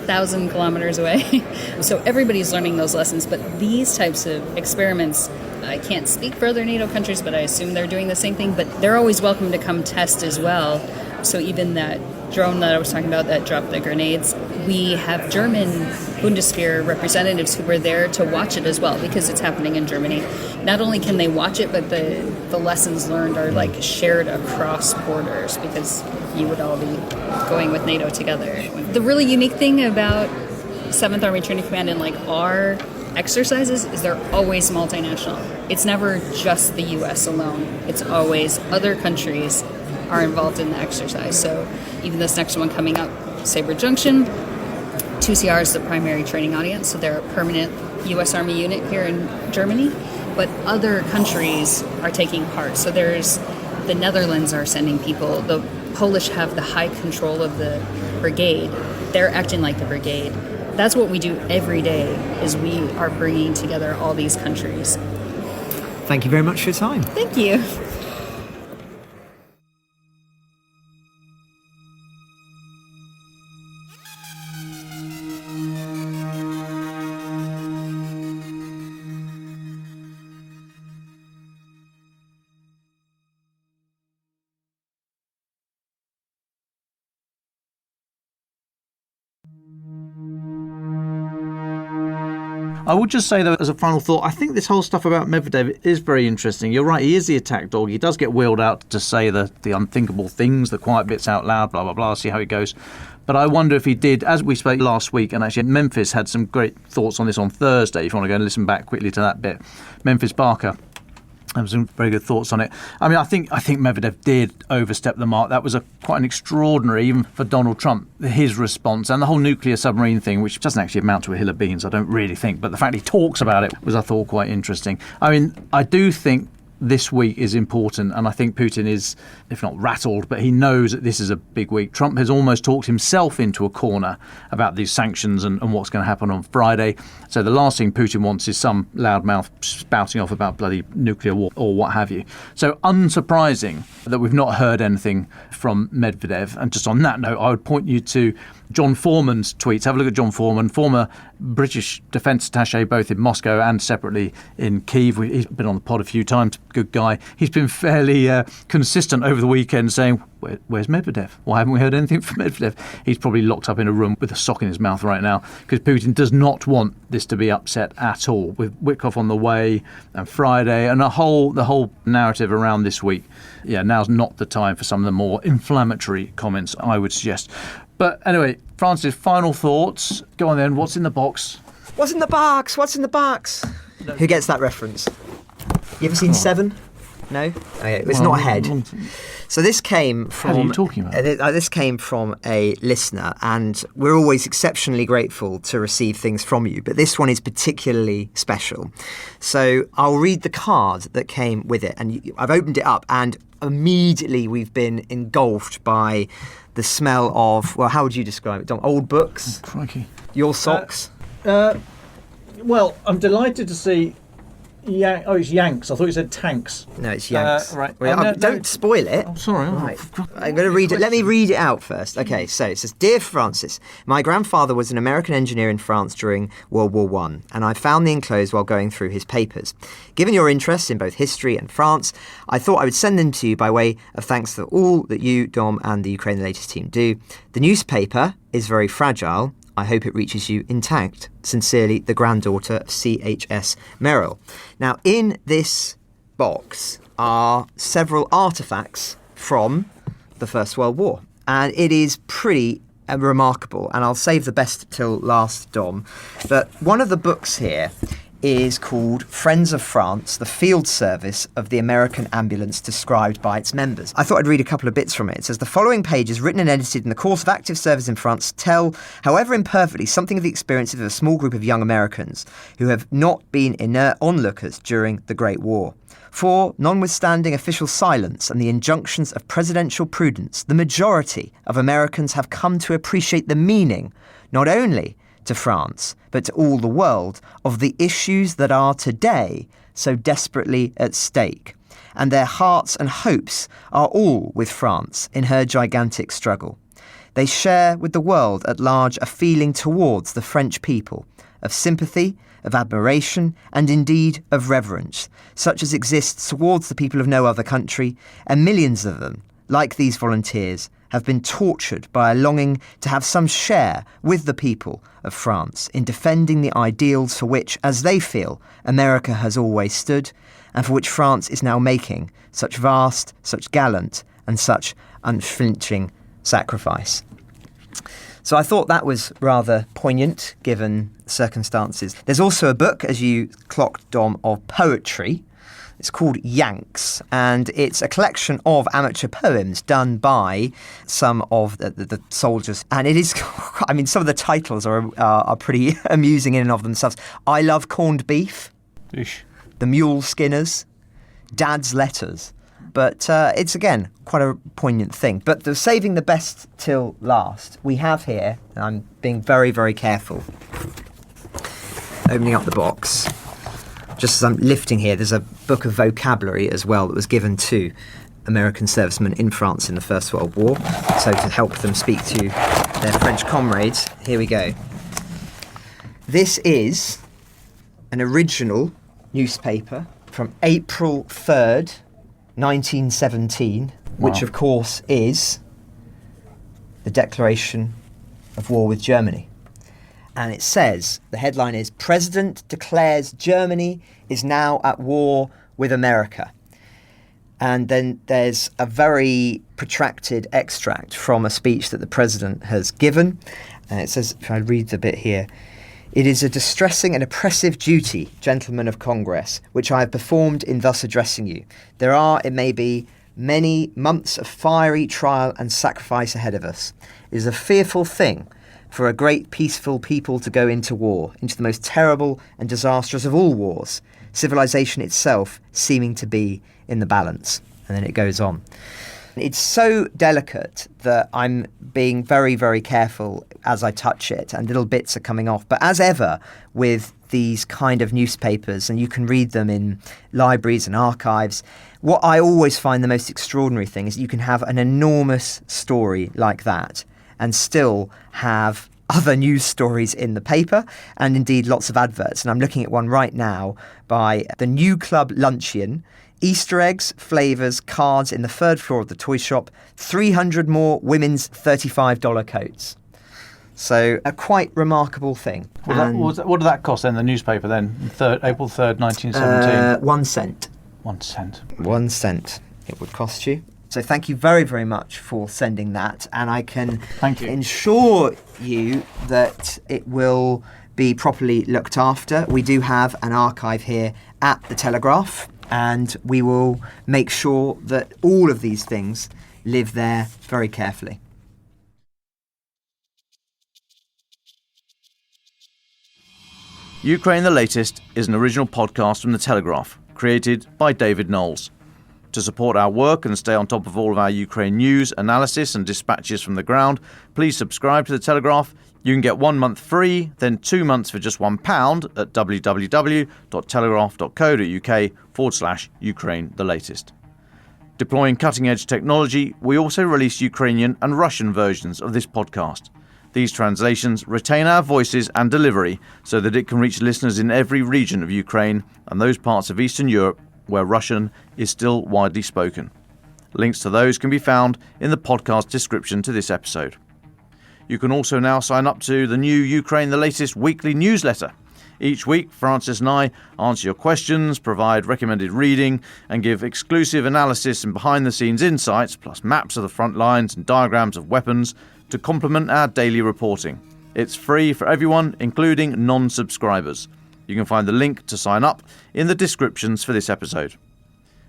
thousand kilometers away. So everybody's learning those lessons, but these types of experiments, I can't speak for other NATO countries, but I assume they're doing the same thing, but they're always welcome to come test as well. So even that drone that I was talking about that dropped the grenades, we have German Bundeswehr representatives who were there to watch it as well, because it's happening in Germany. Not only can they watch it, but the lessons learned are like shared across borders, because you would all be going with NATO together. The really unique thing about 7th Army Training Command and like our exercises is they're always multinational. It's never just the US alone. It's always other countries are involved in the exercise. So even this next one coming up, Sabre Junction, 2CR is the primary training audience, so they're a permanent US Army unit here in Germany, but other countries are taking part. So there's the Netherlands are sending people, the Polish have the high control of the brigade. They're acting like the brigade. That's what we do every day, is we are bringing together all these countries. Thank you very much for your time. Thank you. I would just say, though, as a final thought, I think this whole stuff about Medvedev is very interesting. You're right, he is the attack dog. He does get wheeled out to say the unthinkable things, the quiet bits out loud, blah, blah, blah, see how it goes. But I wonder if he did, as we spoke last week, and actually Memphis had some great thoughts on this on Thursday, if you want to go and listen back quickly to that bit. Memphis Barker. Have some very good thoughts on it. I mean, I think Medvedev did overstep the mark. That was quite an extraordinary, even for Donald Trump, his response, and the whole nuclear submarine thing, which doesn't actually amount to a hill of beans, I don't really think. But the fact he talks about it was, I thought, quite interesting. I mean, I do think this week is important, and I think Putin is, if not rattled, but he knows that this is a big week. Trump has almost talked himself into a corner about these sanctions and what's going to happen on Friday. So the last thing Putin wants is some loudmouth spouting off about bloody nuclear war or what have you. So unsurprising that we've not heard anything from Medvedev. And just on that note, I would point you to John Foreman's tweets. Have a look at John Foreman, former British defence attaché both in Moscow and separately in Kyiv. He's been on the pod a few times, good guy. He's been fairly consistent over the weekend saying, where's Medvedev? Why haven't we heard anything from Medvedev? He's probably locked up in a room with a sock in his mouth right now, because Putin does not want this to be upset at all. With Witkoff on the way and Friday and the whole narrative around this week, now's not the time for some of the more inflammatory comments, I would suggest. But anyway, Francis, final thoughts. Go on then, what's in the box? What's in the box? What's in the box? No. Who gets that reference? You ever seen Seven? No? Okay, it's not a head. So this came from... What are you talking about? This came from a listener, and we're always exceptionally grateful to receive things from you, but this one is particularly special. So I'll read the card that came with it, and I've opened it up, and immediately we've been engulfed by the smell of, well, how would you describe it, Dom? Old books? Oh, crikey. Your socks? Well, I'm delighted to see... it's Yanks. I thought you said tanks. No, it's Yanks. Right. Well, don't spoil it. Oh, sorry. Right. I'm going to read it. Let me read it out first. Okay, so it says, Dear Francis, my grandfather was an American engineer in France during World War I, and I found the enclosed while going through his papers. Given your interest in both history and France, I thought I would send them to you by way of thanks for all that you, Dom, and the Ukraine the Latest team do. The newspaper is very fragile. I hope it reaches you intact. Sincerely, the granddaughter of CHS Merrill. Now, in this box are several artefacts from the First World War, and it is pretty remarkable, and I'll save the best till last, Dom. But one of the books here is called Friends of France, the field service of the American ambulance described by its members. I thought I'd read a couple of bits from it. It says, the following pages, written and edited in the course of active service in France, tell, however imperfectly, something of the experiences of a small group of young Americans who have not been inert onlookers during the Great War. For, notwithstanding official silence and the injunctions of presidential prudence, the majority of Americans have come to appreciate the meaning, not only to France, but to all the world, of the issues that are today so desperately at stake. And their hearts and hopes are all with France in her gigantic struggle. They share with the world at large a feeling towards the French people, of sympathy, of admiration, and indeed of reverence, such as exists towards the people of no other country, and millions of them, like these volunteers, have been tortured by a longing to have some share with the people of France in defending the ideals for which, as they feel, America has always stood, and for which France is now making such vast, such gallant, and such unflinching sacrifice. So I thought that was rather poignant, given circumstances. There's also a book, as you clocked, Dom, of poetry. It's called Yanks, and it's a collection of amateur poems done by some of the soldiers. And it is, I mean, some of the titles are pretty amusing in and of themselves. I Love Corned Beef, Ish. The Mule Skinners, Dad's Letters. But it's, again, quite a poignant thing. But saving the best till last, we have here, and I'm being very, very careful, opening up the box. Just as I'm lifting here, there's a book of vocabulary as well that was given to American servicemen in France in the First World War. So to help them speak to their French comrades, here we go. This is an original newspaper from April 3rd, 1917, which of course is the declaration of war with Germany. And it says, the headline is, President declares Germany is now at war with America. And then there's a very protracted extract from a speech that the president has given. And it says, if I read the bit here, it is a distressing and oppressive duty, gentlemen of Congress, which I have performed in thus addressing you. There are, it may be, many months of fiery trial and sacrifice ahead of us. It is a fearful thing for a great peaceful people to go into war, into the most terrible and disastrous of all wars, civilization itself seeming to be in the balance. And then it goes on. It's so delicate that I'm being very, very careful as I touch it, and little bits are coming off. But as ever with these kind of newspapers, and you can read them in libraries and archives, what I always find the most extraordinary thing is you can have an enormous story like that and still have other news stories in the paper, and indeed lots of adverts. And I'm looking at one right now by the New Club Luncheon. Easter eggs, flavours, cards in the third floor of the toy shop, 300 more women's $35 coats. So a quite remarkable thing. What did that cost then, the newspaper then, April 3rd, 1917? 1 cent. 1 cent. 1 cent it would cost you. So thank you very, very much for sending that. And I can ensure you that it will be properly looked after. We do have an archive here at the Telegraph, and we will make sure that all of these things live there very carefully. Ukraine the Latest is an original podcast from The Telegraph, created by David Nicholls. To support our work and stay on top of all of our Ukraine news, analysis and dispatches from the ground, please subscribe to The Telegraph. You can get 1 month free, then 2 months for just £1 at www.telegraph.co.uk/Ukraine the Latest. Deploying cutting-edge technology, we also release Ukrainian and Russian versions of this podcast. These translations retain our voices and delivery so that it can reach listeners in every region of Ukraine and those parts of Eastern Europe where Russian is still widely spoken. Links to those can be found in the podcast description to this episode. You can also now sign up to the new Ukraine the Latest weekly newsletter. Each week, Francis and I answer your questions, provide recommended reading, and give exclusive analysis and behind-the-scenes insights, plus maps of the front lines and diagrams of weapons, to complement our daily reporting. It's free for everyone, including non-subscribers. You can find the link to sign up in the descriptions for this episode.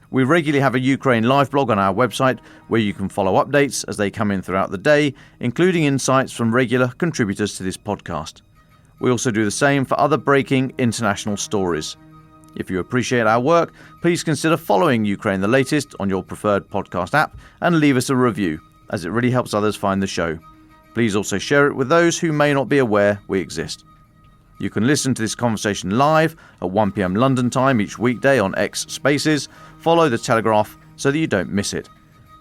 We regularly have a Ukraine live blog on our website where you can follow updates as they come in throughout the day, including insights from regular contributors to this podcast. We also do the same for other breaking international stories. If you appreciate our work, please consider following Ukraine the Latest on your preferred podcast app and leave us a review, as it really helps others find the show. Please also share it with those who may not be aware we exist. You can listen to this conversation live at 1 p.m. London time each weekday on X Spaces. Follow the Telegraph so that you don't miss it.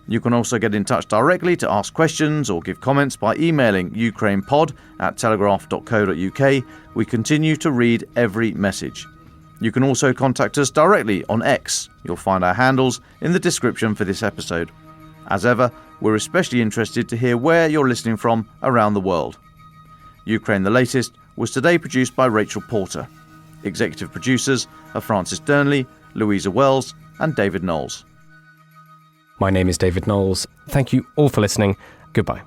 You can also get in touch directly to ask questions or give comments by emailing ukrainepod@telegraph.co.uk. We continue to read every message. You can also contact us directly on X. You'll find our handles in the description for this episode. As ever, we're especially interested to hear where you're listening from around the world. Ukraine the Latest was today produced by Rachel Porter. Executive producers are Francis Dearnley, Louisa Wells and David Knowles. My name is David Knowles. Thank you all for listening. Goodbye.